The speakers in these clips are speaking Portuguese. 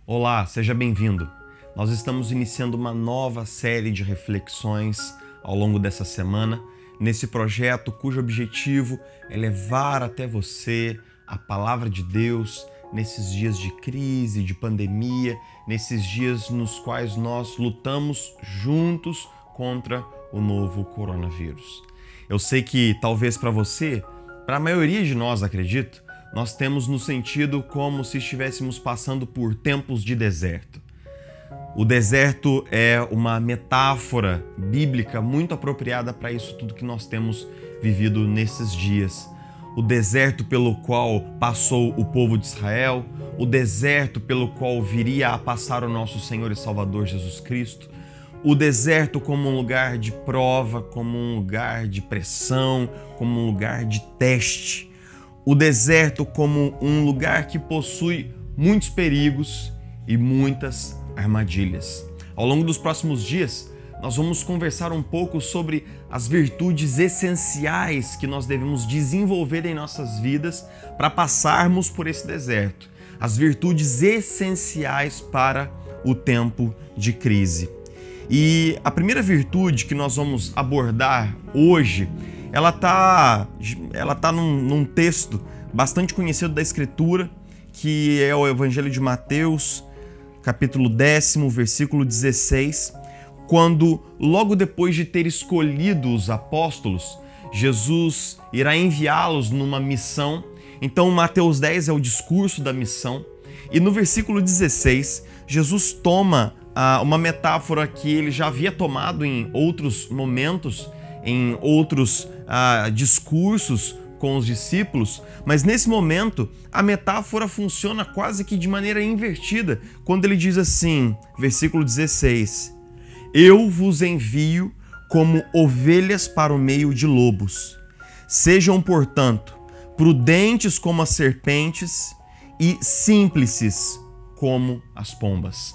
Olá, seja bem-vindo. Nós estamos iniciando uma nova série de reflexões ao longo dessa semana, nesse projeto cujo objetivo é levar até você a palavra de Deus nesses dias de crise, de pandemia, nesses dias nos quais nós lutamos juntos contra o novo coronavírus. Eu sei que talvez para você, para a maioria de nós, acredito, nós temos no sentido como se estivéssemos passando por tempos de deserto. O deserto é uma metáfora bíblica muito apropriada para isso tudo que nós temos vivido nesses dias. O deserto pelo qual passou o povo de Israel, o deserto pelo qual viria a passar o nosso Senhor e Salvador Jesus Cristo, o deserto como um lugar de prova, como um lugar de pressão, como um lugar de teste. O deserto como um lugar que possui muitos perigos e muitas armadilhas. Ao longo dos próximos dias, nós vamos conversar um pouco sobre as virtudes essenciais que nós devemos desenvolver em nossas vidas para passarmos por esse deserto. As virtudes essenciais para o tempo de crise. E a primeira virtude que nós vamos abordar hoje, ela tá num texto bastante conhecido da Escritura, que é o Evangelho de Mateus, capítulo 10, versículo 16, quando, logo depois de ter escolhido os apóstolos, Jesus irá enviá-los numa missão. Então, Mateus 10 é o discurso da missão. E no versículo 16, Jesus toma uma metáfora que ele já havia tomado em outros momentos, em outros discursos com os discípulos, mas nesse momento a metáfora funciona quase que de maneira invertida, quando ele diz assim, versículo 16: Eu vos envio como ovelhas para o meio de lobos. Sejam, portanto, prudentes como as serpentes e simples como as pombas.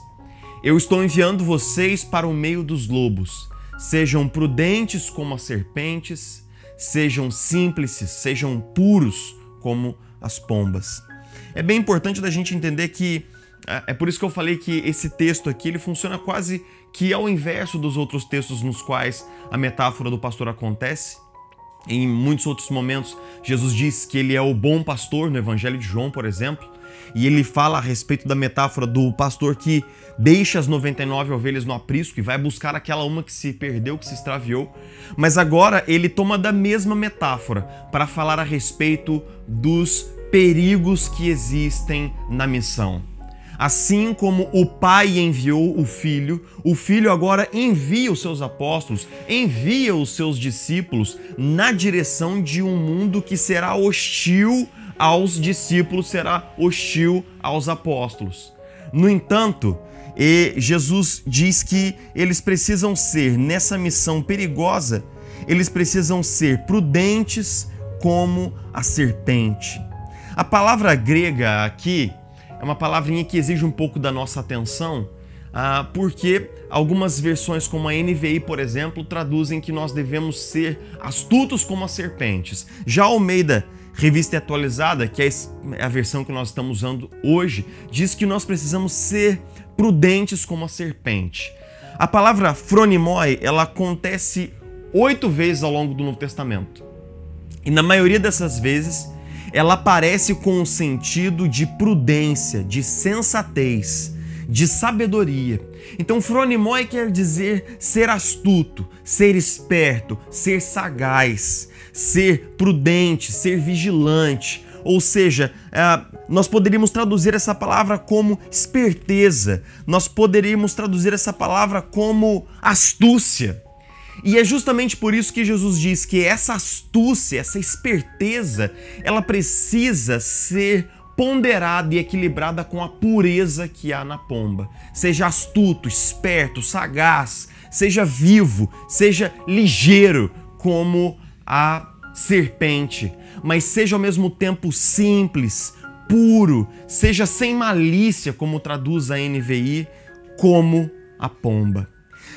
Eu estou enviando vocês para o meio dos lobos. Sejam prudentes como as serpentes, sejam simples, sejam puros como as pombas. É bem importante da gente entender que, é por isso que eu falei que esse texto aqui ele funciona quase que ao inverso dos outros textos nos quais a metáfora do pastor acontece. Em muitos outros momentos, Jesus diz que ele é o bom pastor, no Evangelho de João, por exemplo, e ele fala a respeito da metáfora do pastor que deixa as 99 ovelhas no aprisco e vai buscar aquela uma que se perdeu, que se extraviou. Mas agora ele toma da mesma metáfora para falar a respeito dos perigos que existem na missão. Assim como o Pai enviou o Filho agora envia os seus apóstolos, envia os seus discípulos na direção de um mundo que será hostil aos discípulos, será hostil aos apóstolos. No entanto, Jesus diz que eles precisam ser, nessa missão perigosa, eles precisam ser prudentes como a serpente. A palavra grega aqui é uma palavrinha que exige um pouco da nossa atenção, porque algumas versões, como a NVI, por exemplo, traduzem que nós devemos ser astutos como as serpentes. Já a Almeida, Revista Atualizada, que é a versão que nós estamos usando hoje, diz que nós precisamos ser prudentes como a serpente. A palavra phronimoi, ela acontece 8 vezes ao longo do Novo Testamento. E na maioria dessas vezes, ela aparece com o sentido de prudência, de sensatez, de sabedoria. Então, phronimoi quer dizer ser astuto, ser esperto, ser sagaz, ser prudente, ser vigilante. Ou seja, nós poderíamos traduzir essa palavra como esperteza, nós poderíamos traduzir essa palavra como astúcia. E é justamente por isso que Jesus diz que essa astúcia, essa esperteza, ela precisa ser ponderada e equilibrada com a pureza que há na pomba. Seja astuto, esperto, sagaz, seja vivo, seja ligeiro como a serpente, mas seja ao mesmo tempo simples, puro, seja sem malícia, como traduz a NVI, como a pomba.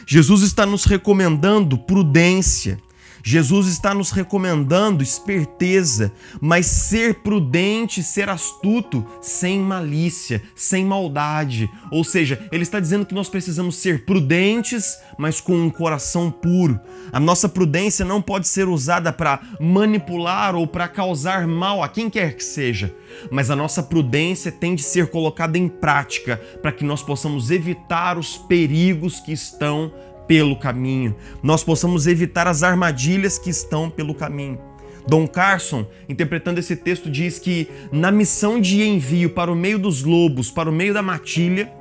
Jesus está nos recomendando prudência. Jesus está nos recomendando esperteza, mas ser prudente, ser astuto, sem malícia, sem maldade. Ou seja, ele está dizendo que nós precisamos ser prudentes, mas com um coração puro. A nossa prudência não pode ser usada para manipular ou para causar mal a quem quer que seja, mas a nossa prudência tem de ser colocada em prática para que nós possamos evitar os perigos que estão pelo caminho, nós possamos evitar as armadilhas que estão pelo caminho. Don Carson, interpretando esse texto, diz que na missão de envio para o meio dos lobos, para o meio da matilha,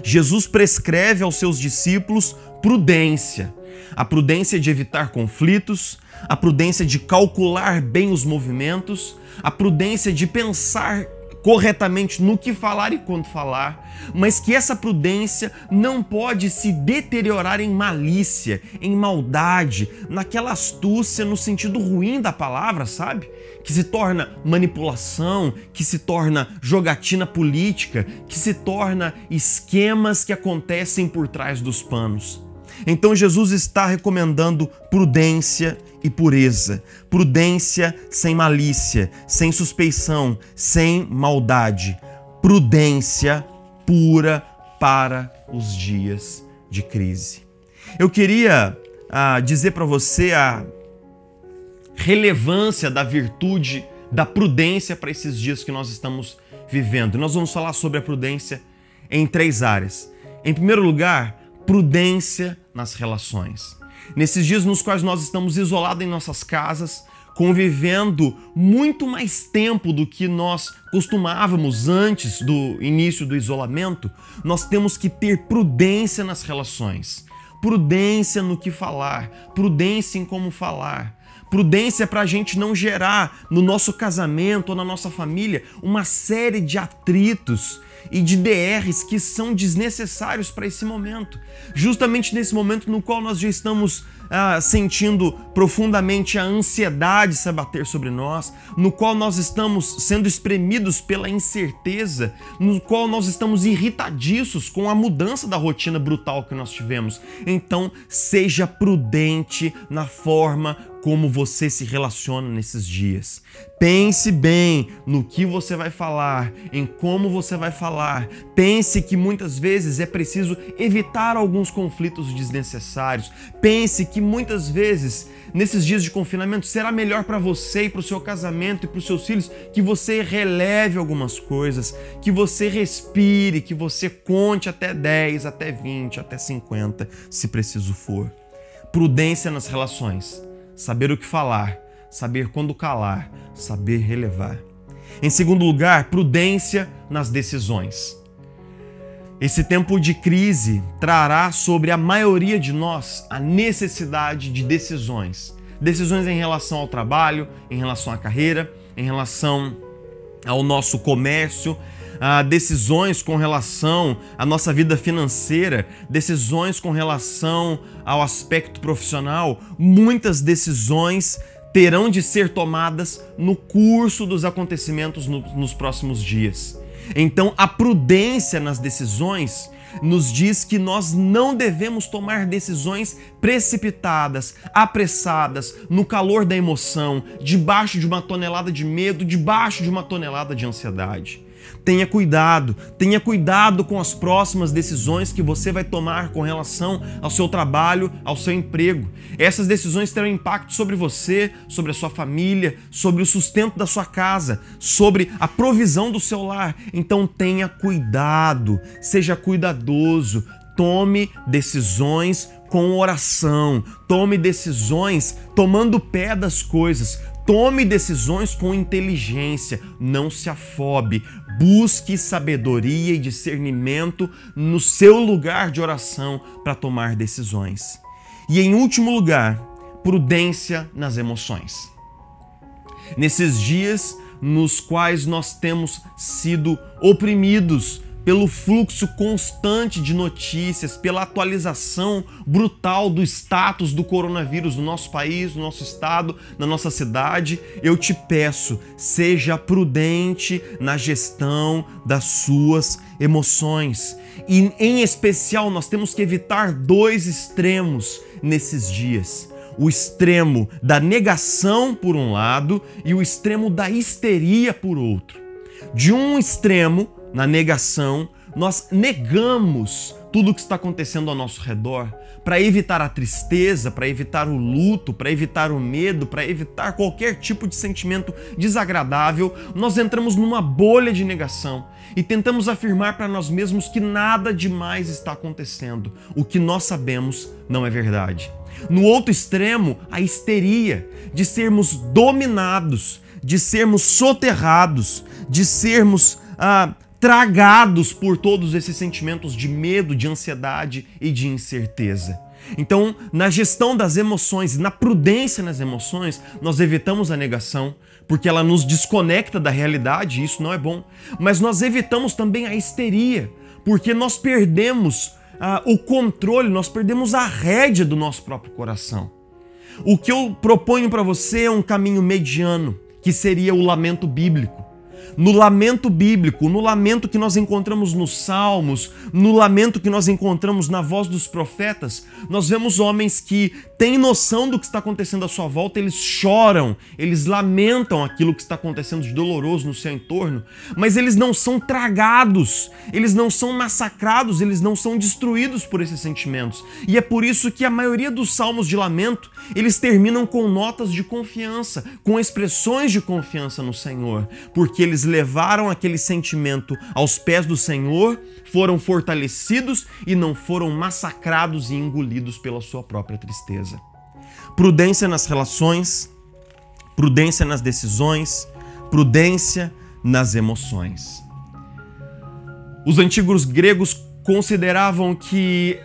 Jesus prescreve aos seus discípulos prudência. A prudência de evitar conflitos, a prudência de calcular bem os movimentos, a prudência de pensar corretamente no que falar e quando falar, mas que essa prudência não pode se deteriorar em malícia, em maldade, naquela astúcia no sentido ruim da palavra, sabe? Que se torna manipulação, que se torna jogatina política, que se torna esquemas que acontecem por trás dos panos. Então Jesus está recomendando prudência e pureza. Prudência sem malícia, sem suspeição, sem maldade. Prudência pura para os dias de crise. Eu queria dizer para você a relevância da virtude da prudência para esses dias que nós estamos vivendo. Nós vamos falar sobre a prudência em 3 áreas. Em primeiro lugar, prudência nas relações. Nesses dias nos quais nós estamos isolados em nossas casas, convivendo muito mais tempo do que nós costumávamos antes do início do isolamento, nós temos que ter prudência nas relações. Prudência no que falar, prudência em como falar. Prudência para a gente não gerar no nosso casamento ou na nossa família uma série de atritos e de DRs que são desnecessários para esse momento. Justamente nesse momento no qual nós já estamos sentindo profundamente a ansiedade se abater sobre nós, no qual nós estamos sendo espremidos pela incerteza, no qual nós estamos irritadiços com a mudança da rotina brutal que nós tivemos. Então, seja prudente na forma como você se relaciona nesses dias. Pense bem no que você vai falar, em como você vai falar. Pense que muitas vezes é preciso evitar alguns conflitos desnecessários. Pense que muitas vezes, nesses dias de confinamento, será melhor para você e para o seu casamento e para os seus filhos que você releve algumas coisas, que você respire, que você conte até 10, até 20, até 50, se preciso for. Prudência nas relações. Saber o que falar, saber quando calar, saber relevar. Em segundo lugar, prudência nas decisões. Esse tempo de crise trará sobre a maioria de nós a necessidade de decisões. Decisões em relação ao trabalho, em relação à carreira, em relação ao nosso comércio, decisões com relação à nossa vida financeira, decisões com relação ao aspecto profissional. Muitas decisões terão de ser tomadas no curso dos acontecimentos nos próximos dias. Então, a prudência nas decisões nos diz que nós não devemos tomar decisões precipitadas, apressadas, no calor da emoção, debaixo de uma tonelada de medo, debaixo de uma tonelada de ansiedade. Tenha cuidado com as próximas decisões que você vai tomar com relação ao seu trabalho, ao seu emprego. Essas decisões terão impacto sobre você, sobre a sua família, sobre o sustento da sua casa, sobre a provisão do seu lar. Então tenha cuidado, seja cuidadoso, tome decisões com oração, tome decisões tomando pé das coisas, tome decisões com inteligência, não se afobe, busque sabedoria e discernimento no seu lugar de oração para tomar decisões. E em último lugar, prudência nas emoções. Nesses dias nos quais nós temos sido oprimidos pelo fluxo constante de notícias, pela atualização brutal do status do coronavírus no nosso país, no nosso estado, na nossa cidade, eu te peço, seja prudente na gestão das suas emoções. E, em especial, nós temos que evitar 2 extremos nesses dias. o extremo da negação por um lado e o extremo da histeria por outro. De um extremo, na negação, nós negamos tudo o que está acontecendo ao nosso redor para evitar a tristeza, para evitar o luto, para evitar o medo, para evitar qualquer tipo de sentimento desagradável. Nós entramos numa bolha de negação e tentamos afirmar para nós mesmos que nada demais está acontecendo. O que nós sabemos não é verdade. No outro extremo, a histeria, de sermos dominados, de sermos soterrados, de sermos tragados por todos esses sentimentos de medo, de ansiedade e de incerteza. Então, na gestão das emoções, na prudência nas emoções, nós evitamos a negação, porque ela nos desconecta da realidade e isso não é bom. Mas nós evitamos também a histeria, porque nós perdemos o controle, nós perdemos a rédea do nosso próprio coração. O que eu proponho para você é um caminho mediano, que seria o lamento bíblico. No lamento bíblico, no lamento que nós encontramos nos Salmos, no lamento que nós encontramos na voz dos profetas, nós vemos homens que têm noção do que está acontecendo à sua volta, eles choram, eles lamentam aquilo que está acontecendo de doloroso no seu entorno, mas eles não são tragados, eles não são massacrados, eles não são destruídos por esses sentimentos. E é por isso que a maioria dos salmos de lamento, eles terminam com notas de confiança, com expressões de confiança no Senhor, porque eles levaram aquele sentimento aos pés do Senhor, foram fortalecidos e não foram massacrados e engolidos pela sua própria tristeza. Prudência nas relações, prudência nas decisões, prudência nas emoções. Os antigos gregos consideravam que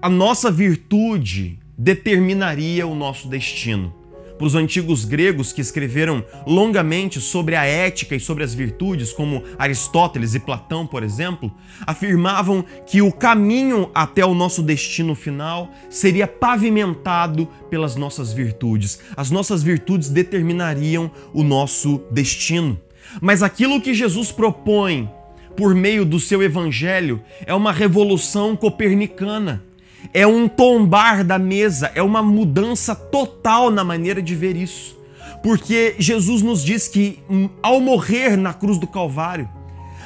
a nossa virtude determinaria o nosso destino. Para os antigos gregos que escreveram longamente sobre a ética e sobre as virtudes, como Aristóteles e Platão, por exemplo, afirmavam que o caminho até o nosso destino final seria pavimentado pelas nossas virtudes. As nossas virtudes determinariam o nosso destino. Mas aquilo que Jesus propõe por meio do seu evangelho é uma revolução copernicana. É um tombar da mesa, é uma mudança total na maneira de ver isso. Porque Jesus nos diz que ao morrer na cruz do Calvário,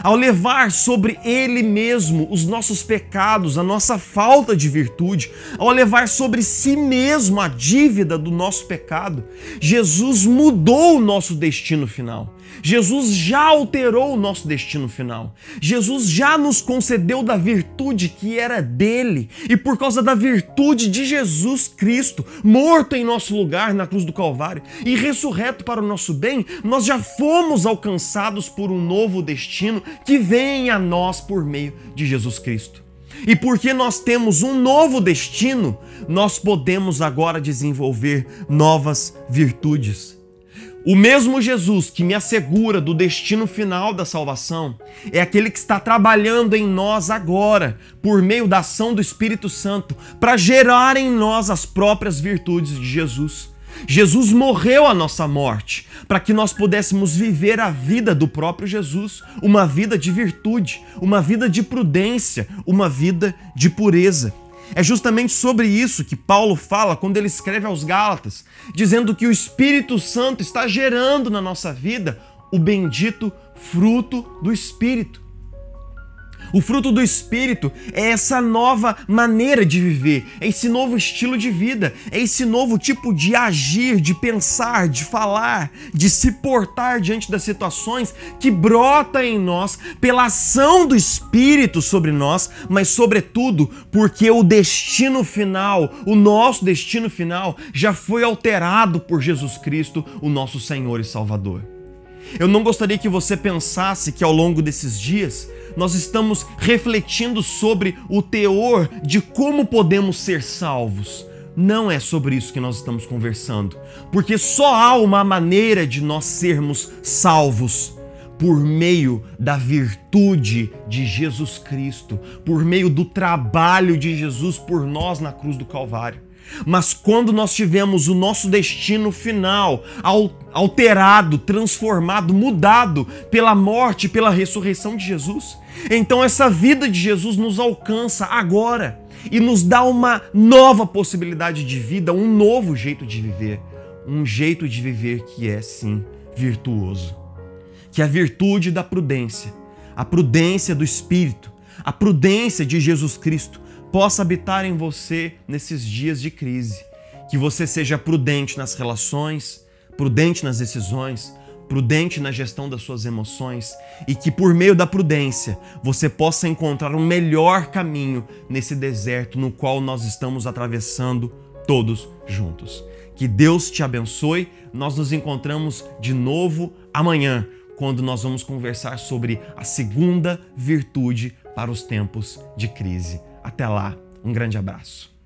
ao levar sobre Ele mesmo os nossos pecados, a nossa falta de virtude, ao levar sobre si mesmo a dívida do nosso pecado, Jesus mudou o nosso destino final. Jesus já alterou o nosso destino final. Jesus já nos concedeu da virtude que era dele. E por causa da virtude de Jesus Cristo, morto em nosso lugar na cruz do Calvário e ressurreto para o nosso bem, nós já fomos alcançados por um novo destino que vem a nós por meio de Jesus Cristo. E porque nós temos um novo destino, nós podemos agora desenvolver novas virtudes. O mesmo Jesus que me assegura do destino final da salvação é aquele que está trabalhando em nós agora, por meio da ação do Espírito Santo, para gerar em nós as próprias virtudes de Jesus. Jesus morreu a nossa morte para que nós pudéssemos viver a vida do próprio Jesus, uma vida de virtude, uma vida de prudência, uma vida de pureza. É justamente sobre isso que Paulo fala quando ele escreve aos Gálatas, dizendo que o Espírito Santo está gerando na nossa vida o bendito fruto do Espírito. O fruto do Espírito é essa nova maneira de viver, é esse novo estilo de vida, é esse novo tipo de agir, de pensar, de falar, de se portar diante das situações que brota em nós pela ação do Espírito sobre nós, mas sobretudo porque o destino final, o nosso destino final, já foi alterado por Jesus Cristo, o nosso Senhor e Salvador. Eu não gostaria que você pensasse que ao longo desses dias nós estamos refletindo sobre o teor de como podemos ser salvos. Não é sobre isso que nós estamos conversando, porque só há uma maneira de nós sermos salvos: por meio da virtude de Jesus Cristo, por meio do trabalho de Jesus por nós na cruz do Calvário. Mas quando nós tivemos o nosso destino final alterado, transformado, mudado pela morte, pela ressurreição de Jesus, então essa vida de Jesus nos alcança agora. e nos dá uma nova possibilidade de vida, um novo jeito de viver. Um jeito de viver que é, sim, virtuoso. Que é a virtude da prudência, a prudência do Espírito, a prudência de Jesus Cristo possa habitar em você nesses dias de crise. Que você seja prudente nas relações, prudente nas decisões, prudente na gestão das suas emoções e que por meio da prudência você possa encontrar um melhor caminho nesse deserto no qual nós estamos atravessando todos juntos. Que Deus te abençoe. Nós nos encontramos de novo amanhã, quando nós vamos conversar sobre a segunda virtude para os tempos de crise. Até lá, um grande abraço.